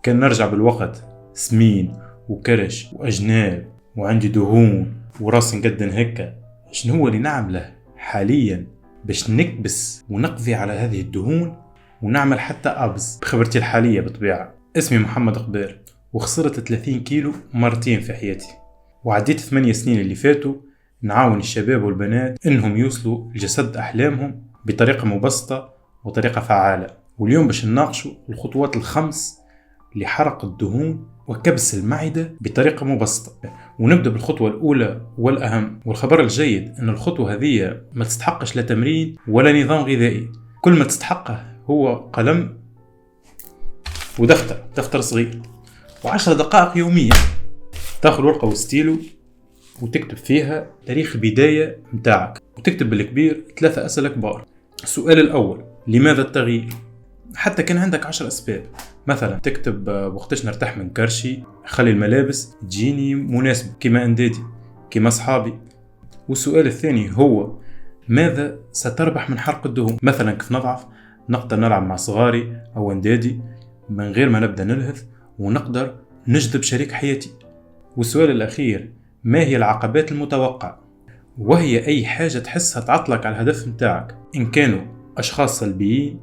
كان نرجع بالوقت سمين وكرش وأجناب وعندي دهون وراس نقدن هكا، شنو هو اللي نعمله حاليا باش نكبس ونقضي على هذه الدهون ونعمل حتى أبز بخبرتي الحالية بطبيعة. اسمي محمد قبير وخسرت 30 كيلو مرتين في حياتي، وعديت 8 سنين اللي فاتوا نعاون الشباب والبنات إنهم يوصلوا لجسد أحلامهم بطريقة مبسطة وطريقة فعالة. واليوم باش نناقشوا الخطوات الخمس لحرق الدهون وكبس المعدة بطريقة مبسطة. ونبدأ بالخطوة الأولى والأهم، والخبر الجيد أن الخطوة هذه ما تستحقش لا تمرين ولا نظام غذائي، كل ما تستحقه هو قلم ودفتر صغير و10 دقائق يوميا. تاخذ ورقة وستيلو وتكتب فيها تاريخ بداية متاعك، وتكتب بالكبير 3 أسئلة كبار. السؤال الأول: لماذا التغيير؟ حتى كان عندك 10 أسباب، مثلا تكتب وقتاش نرتاح من كرشي، خلي الملابس تجيني مناسبة كما أندادي كما أصحابي. والسؤال الثاني هو: ماذا ستربح من حرق الدهون؟ مثلا كيف نضعف نقدر نلعب مع صغاري أو أندادي من غير ما نبدأ نلهث، ونقدر نجذب شريك حياتي. والسؤال الأخير: ما هي العقبات المتوقعة؟ وهي أي حاجة تحسها تعطلك على الهدف متاعك، إن كانوا أشخاص سلبيين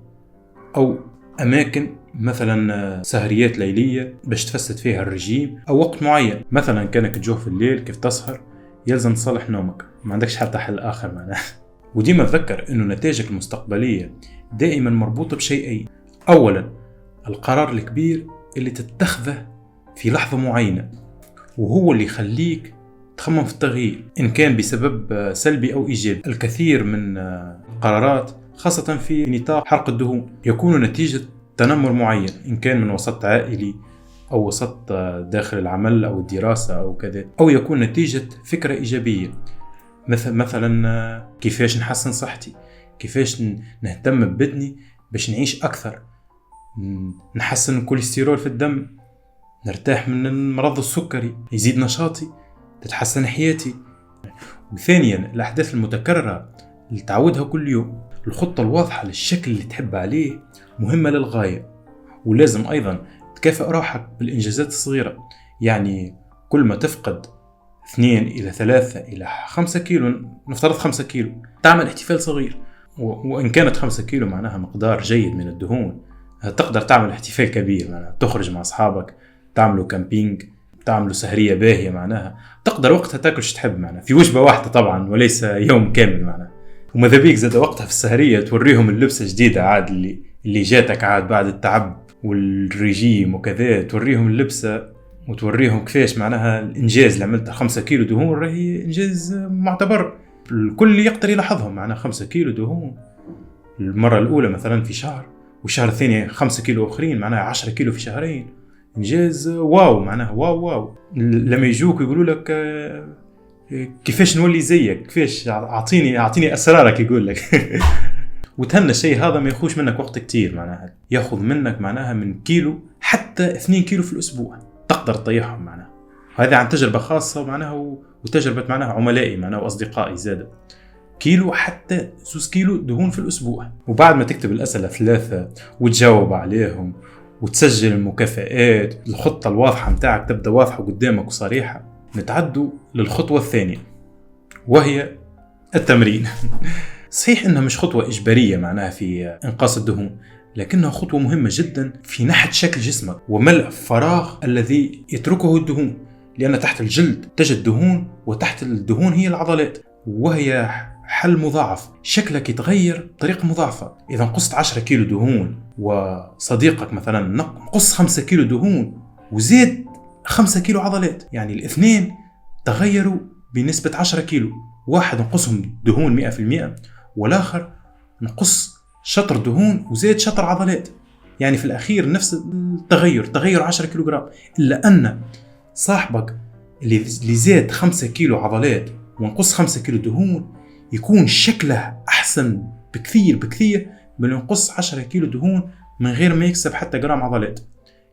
أو أماكن، مثلا سهريات ليلية باش تفسد فيها الرجيم، أو وقت معين، مثلا كانك تجوع في الليل كيف تسهر يلزم تصلح نومك، ما عندكش حتى حل آخر معناه. وديما تذكر أنه نتائجك المستقبلية دائما مربوطة بشيئين: أولا القرار الكبير اللي تتخذه في لحظة معينة، وهو اللي يخليك تخمم في التغيير إن كان بسبب سلبي أو إيجابي. الكثير من القرارات خاصة في نطاق حرق الدهون يكون نتيجة تنمر معين، إن كان من وسط عائلي أو وسط داخل العمل أو الدراسة أو كذا، أو يكون نتيجة فكرة إيجابية، مثلا كيفاش نحسن صحتي، كيفاش نهتم ببدني باش نعيش أكثر، نحسن الكوليسترول في الدم، نرتاح من المرض السكري، يزيد نشاطي، تتحسن حياتي. وثانيا الأحداث المتكررة اللي تعودها كل يوم. الخطة الواضحة للشكل اللي تحب عليه مهمة للغاية، ولازم أيضا تكافئ روحك بالإنجازات الصغيرة. يعني كل ما تفقد 2 إلى 3 إلى 5 كيلو، نفترض 5 كيلو، تعمل احتفال صغير. وإن كانت 5 كيلو معناها مقدار جيد من الدهون، تقدر تعمل احتفال كبير، معناها تخرج مع أصحابك، تعملوا كامبينج، تعملوا سهرية باهية، معناها تقدر وقتها تاكل شو تحب، معناها في وجبة واحدة طبعا وليس يوم كامل معناها. وماذا بيك زاد وقتها في السهرية توريهم اللبسة جديدة عاد اللي جاتك عاد بعد التعب والرجيم وكذا، توريهم اللبسة وتوريهم كيفاش معناها الإنجاز اللي عملته. 5 كيلو دهون راهي إنجاز معتبر، الكل يقدر يلاحظهم، معناها 5 كيلو دهون المرة الأولى مثلا في شهر، والشهر الثاني 5 كيلو أخرين، معناها 10 كيلو في شهرين، إنجاز واو، معناها واو. لما يجوك يقولوا لك كيفاش نولي زيك، كيفاش أعطيني أسرارك، يقول لك وتهنى الشيء هذا ما ياخذش منك وقت كتير، معناها ياخذ منك معناها من كيلو حتى 2 كيلو في الأسبوع تقدر تطيحهم، معناها هذا عن تجربة خاصة معناها وتجربة معناها عملائي معناها وأصدقائي زاد. كيلو حتى 2 كيلو دهون في الأسبوع. وبعد ما تكتب الأسئلة 3 وتجاوب عليهم وتسجل المكافآت، الخطة الواضحة متاعك تبدأ واضحة قدامك وصريحة. نتعدوا للخطوة الثانية وهي التمرين. صحيح إنها مش خطوة إجبارية معناها في إنقاص الدهون، لكنها خطوة مهمة جدا في نحت شكل جسمك وملء فراغ الذي يتركه الدهون، لأن تحت الجلد تجد دهون، وتحت الدهون هي العضلات، وهي حل مضاعف، شكلك يتغير بطريقة مضاعفة. إذا نقصت 10 كيلو دهون وصديقك مثلا نقص 5 كيلو دهون وزيد 5 كيلو عضلات، يعني الاثنين تغيروا بنسبة 10 كيلو، واحد نقصهم دهون 100% والآخر نقص شطر دهون وزيد شطر عضلات، يعني في الأخير نفس التغير، تغير 10 كيلوغرام. إلا أن صاحبك اللي زاد 5 كيلو عضلات ونقص 5 كيلو دهون يكون شكله أحسن بكثير من ينقص 10 كيلو دهون من غير ما يكسب حتى جرام عضلات.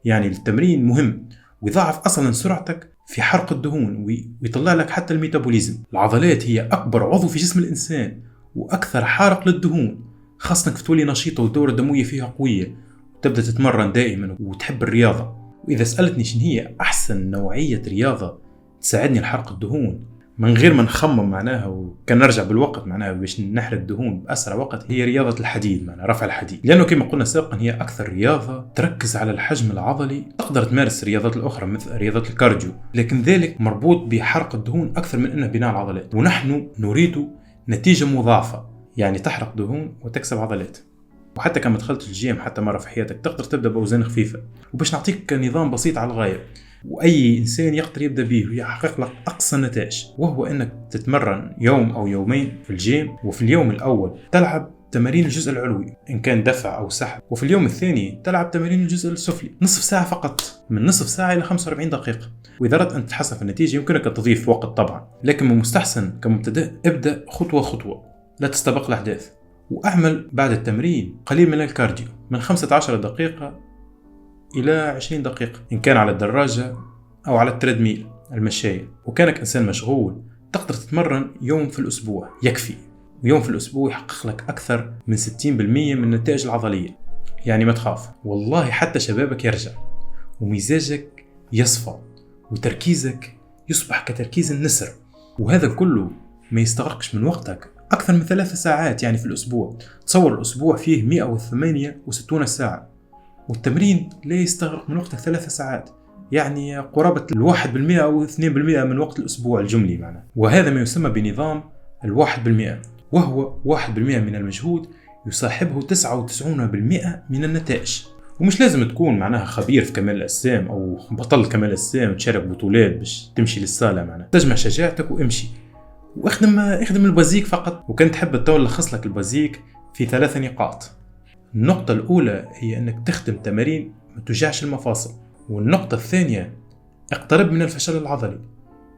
يعني التمرين مهم ويضاعف أصلا سرعتك في حرق الدهون ويطلع لك حتى الميتابوليزم. العضلات هي أكبر عضو في جسم الإنسان وأكثر حارق للدهون، خاصة تولي نشيطة والدورة الدموية فيها قوية وتبدأ تتمرن دائما وتحب الرياضة. وإذا سألتني شنو هي أحسن نوعية رياضة تساعدني لحرق الدهون من غير ما نخمم معناها وكان نرجع بالوقت معناها باش نحرق الدهون بأسرع وقت، هي رياضة الحديد، معناها رفع الحديد، لأنه كما قلنا سابقا هي أكثر رياضة تركز على الحجم العضلي. تقدر تمارس الرياضات الأخرى مثل رياضة الكارديو، لكن ذلك مربوط بحرق الدهون أكثر من أنه بناء العضلات، ونحن نريد نتيجة مضاعفة، يعني تحرق دهون وتكسب عضلات. وحتى كما دخلت الجيم حتى مرة في حياتك تقدر تبدأ بأوزان خفيفة، وباش نعطيك نظام بسيط على الغاية وأي إنسان يقدر يبدأ به ويحقق لك أقصى نتائج، وهو أنك تتمرن يوم أو يومين في الجيم، وفي اليوم الأول تلعب تمارين الجزء العلوي إن كان دفع أو سحب، وفي اليوم الثاني تلعب تمارين الجزء السفلي نصف ساعة فقط، من نصف ساعة إلى 45 دقيقة. وإذا أردت أن تحسن في النتيجة يمكنك تضيف وقت طبعا، لكن من المستحسن كمبتدئ ابدأ خطوة خطوة، لا تستبق الأحداث، وأعمل بعد التمرين قليل من الكارديو من 15 دقيقة إلى 20 دقيقة إن كان على الدراجة أو على التريدميل المشاية. وكانك إنسان مشغول تقدر تتمرن يوم في الأسبوع يكفي، ويوم في الأسبوع يحقق لك أكثر من 60% من النتائج العضلية. يعني ما تخاف والله، حتى شبابك يرجع ومزاجك يصفى وتركيزك يصبح كتركيز النسر، وهذا كله ما يستغرقش من وقتك أكثر من 3 ساعات يعني في الأسبوع. تصور الأسبوع فيه 168 ساعة، والتمرين لا يستغرق من وقتك 3 ساعات، يعني قرابة 1% أو 2% من وقت الأسبوع الجملي معنا. وهذا ما يسمى بنظام 1%، وهو 1% من المجهود يصاحبه 99% من النتائج. ومش لازم تكون معناها خبير في كمال الأجسام أو بطل كمال الأجسام تشارك بطولات باش تمشي للصالة معنا. تجمع شجاعتك وامشي واخدم البازيك فقط. وكان تحب تلخص لك البازيك في 3 نقاط. النقطة الأولى هي أنك تخدم تمارين ما توجعش المفاصل، والنقطة الثانية اقترب من الفشل العضلي،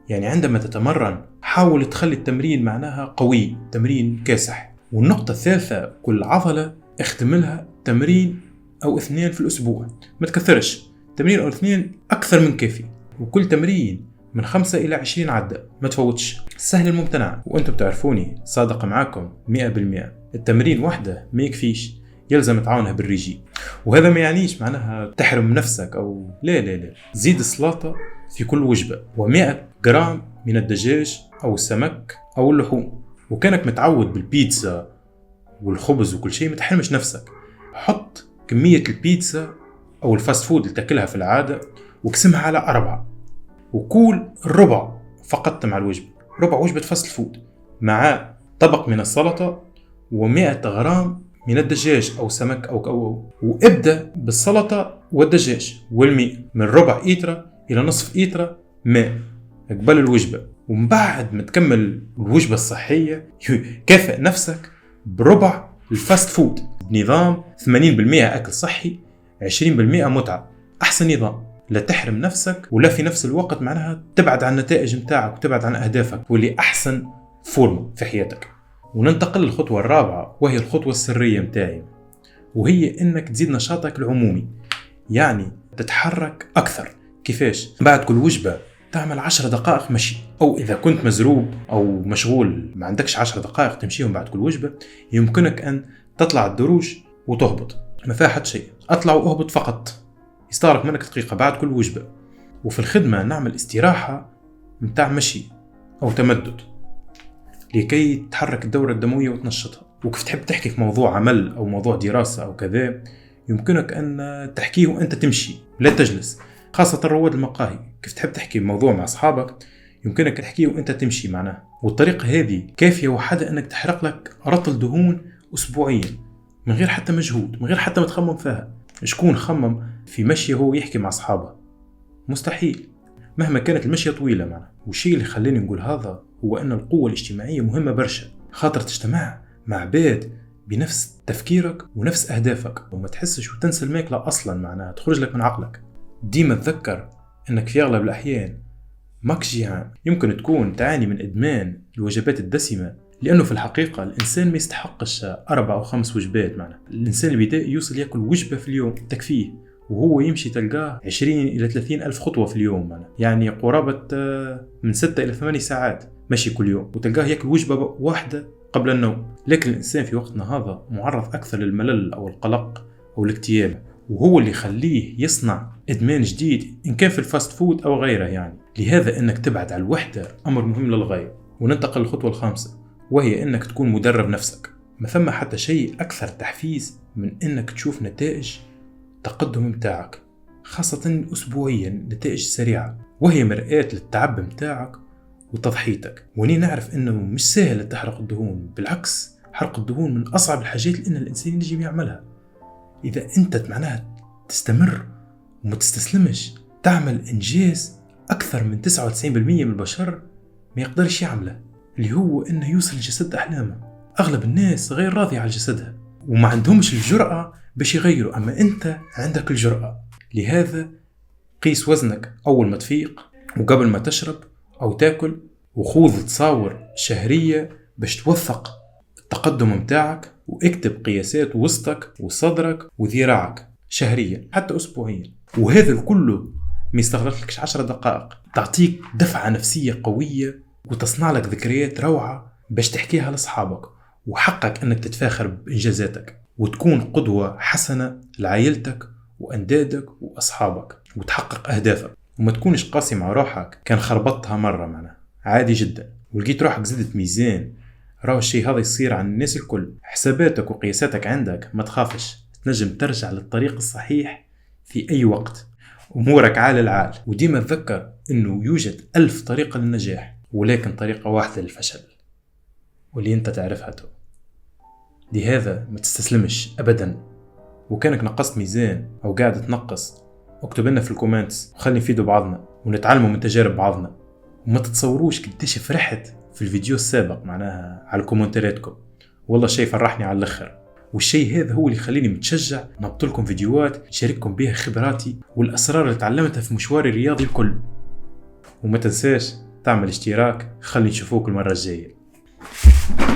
يعني عندما تتمرن حاول تخلي التمرين معناها قوي، تمرين كاسح. والنقطة الثالثة كل عضلة اخدم لها تمرين أو 2 في الأسبوع، ما تكثرش، تمرين أو 2 أكثر من كافي، وكل تمرين من 5 إلى 20 عدة، ما تفوتش. سهل الممتنع، وأنتم بتعرفوني صادق معاكم 100%. التمرين واحدة ما يكفيش، يلزم تعاونها بالريجي. وهذا ما يعنيش معناها تحرم نفسك أو لا لا لا، زيد السلطة في كل وجبة، و100 جرام من الدجاج أو السمك أو اللحوم. وكانك متعود بالبيتزا والخبز وكل شيء، متحرمش نفسك، حط كمية البيتزا أو الفاست فود اللي تاكلها في العادة وقسمها على 4، وكول الربع فقط مع الوجبة، ربع وجبة فاست فود مع طبق من السلطة و100 غرام من الدجاج أو سمك أو وابدأ بالسلطة والدجاج والماء، من ربع إيترا إلى نصف إيترا ماء قبل الوجبة. ومن بعد ما تكمل الوجبة الصحية كافئ نفسك بربع الفاست فود بنظام 80% أكل صحي 20% متعة. أحسن نظام، لا تحرم نفسك ولا في نفس الوقت معناها تبعد عن النتائج متاعك وتبعد عن أهدافك، واللي أحسن فورم في حياتك. وننتقل للخطوة الرابعة، وهي الخطوة السرية متاعي، وهي إنك تزيد نشاطك العمومي، يعني تتحرك أكثر. كيفاش؟ بعد كل وجبة تعمل 10 دقائق مشي، أو إذا كنت مزروب أو مشغول ما عندكش 10 دقائق تمشيهم بعد كل وجبة، يمكنك أن تطلع الدروج وتهبط، ما فيها حد شيء، أطلع وأهبط فقط، يستغرق منك دقيقة بعد كل وجبة. وفي الخدمة نعمل استراحة متاع مشي أو تمدد لكي تحرك الدورة الدموية وتنشطها. وكيف تحب تحكي في موضوع عمل أو موضوع دراسة أو كذا، يمكنك أن تحكيه وأنت تمشي لا تجلس، خاصة رواد المقاهي. كيف تحب تحكي موضوع مع أصحابك يمكنك تحكيه وأنت تمشي معنا. والطريقة هذه كافية وحدة أنك تحرق لك رطل دهون أسبوعيا من غير حتى مجهود، من غير حتى ما تخمم فيها. شكون خمم في مشي هو يحكي مع أصحابه؟ مستحيل، مهما كانت المشية طويلة معنا. والشيء اللي خلاني نقول هذا هو أن القوة الاجتماعية مهمة برشا، خاطر تجتمع مع عباد بنفس تفكيرك ونفس أهدافك، وما تحسش وتنسى الماكلة أصلا معناها تخرج لك من عقلك. ديما تذكر أنك في أغلب الأحيان ماكش جيعان، يمكن تكون تعاني من إدمان الوجبات الدسمة، لأنه في الحقيقة الإنسان ما يستحقش 4 أو 5 وجبات معنا. الإنسان البدائي يوصل يأكل وجبة في اليوم تكفيه، وهو يمشي تلقاه 20 إلى 30 ألف خطوة في اليوم معنا. يعني قرابة من 6 إلى 8 ساعات مشي كل يوم، وتلقاه يأكل وجبة واحدة قبل النوم. لكن الإنسان في وقتنا هذا معرض أكثر للملل أو القلق أو الاكتئاب، وهو اللي يخليه يصنع إدمان جديد إن كان في الفاست فود أو غيره يعني. لهذا إنك تبعد عن الوحدة أمر مهم للغاية. وننتقل للخطوة الخامسة، وهي إنك تكون مدرب نفسك. ما ثم حتى شيء أكثر تحفيز من إنك تشوف نتائج تقدم متاعك، خاصة أسبوعيا نتائج سريعة، وهي مرآة للتعب متاعك وتضحيتك. واني نعرف إنه مش سهل تحرق الدهون، بالعكس حرق الدهون من أصعب الحاجات اللي إن الإنسان يجي يعملها. إذا أنت معناها تستمر وما تستسلمش، تعمل إنجاز أكثر من 99% من البشر ما يقدرش يعمله، اللي هو إنه يوصل لجسد أحلامه. أغلب الناس غير راضية على جسدها وما عندهمش الجرأة باش يغيروا، أما أنت عندك الجرأة. لهذا قيس وزنك أول ما تفيق وقبل ما تشرب أو تاكل، وخوض تصاور شهرية باش توثق التقدم متاعك، واكتب قياسات وسطك وصدرك وذراعك شهريا حتى أسبوعيا. وهذا الكله ما يستغرقلكش 10 دقائق، تعطيك دفعة نفسية قوية وتصنع لك ذكريات روعة باش تحكيها لأصحابك، وحقك أنك تتفاخر بإنجازاتك وتكون قدوة حسنة لعائلتك وأندادك وأصحابك وتحقق أهدافك. وما تكونش قاسي مع روحك كان خربطتها مرة معنا عادي جدا ولقيت روحك زدت ميزان. راهو الشيء هذا يصير عن الناس الكل. حساباتك وقياساتك عندك، ما تخافش، تنجم ترجع للطريق الصحيح في أي وقت. أمورك عال العال. وديما تذكر أنه يوجد 1000 طريقة للنجاح، ولكن طريقة واحدة للفشل، واللي أنت تعرفها تو. لهذا ما تستسلمش أبدا. وكانك نقصت ميزان أو قاعد تنقص، اكتب لنا في الكومنتس وخلي نفيدوا بعضنا ونتعلموا من تجارب بعضنا. وما تتصوروش قديش فرحت في الفيديو السابق معناها على كومنتاتكم، والله شيء فرحني على الاخر. والشيء هذا هو اللي يخليني متشجع نحط لكم فيديوهات شارككم بها خبراتي والأسرار اللي تعلمتها في مشواري الرياضي الكل. وما تنساش تعمل اشتراك، خلي نشوفوك المرة الجاية.